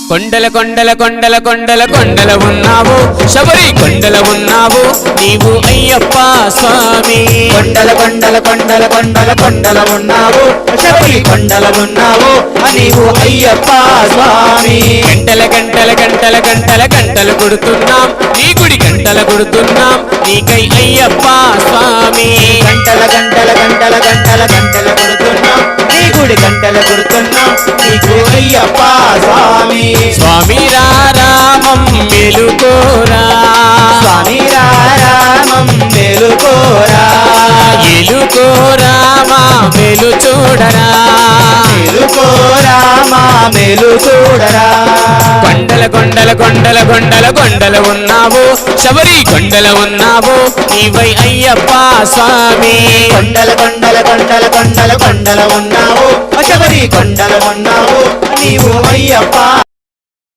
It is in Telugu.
కొండల కొండల కొండల కొండల కొండల ఉన్నావు శబరి కొండల ఉన్నావు నీవు అయ్యప్ప స్వామి కొండల కొండల కొండల కొండల కొండల ఉన్నావు శబరి కొండల ఉన్నావు నీవు అయ్యప్ప స్వామి గంటల గంటల గంటల గంటల గంటలు కొడుతున్నాం నీ గుడి గంటల కొడుతున్నాం నీకై అయ్యప్ప స్వామి గంటల గంటల గంటల గంటల గంటల కొడుతున్నాం నీ గుడి గంటల కొడుతున్నాం నీకు అయ్యప్ప స్వామి స్వామి రామం మెలుకోరా స్వామి రామం మెలుకోరా ఎలుకోరా మా మెలు చూడరా మెలుకోరా మా మెలు చూడరా కొండల కొండల కొండల కొండల కొండల ఉన్నావు శబరి కొండల ఉన్నావు నీవై అయ్యప్ప స్వామి కొండల కొండల కొండల కొండల కొండల ఉన్నావు శబరి కొండల ఉన్నావు నీవు అయ్యప్ప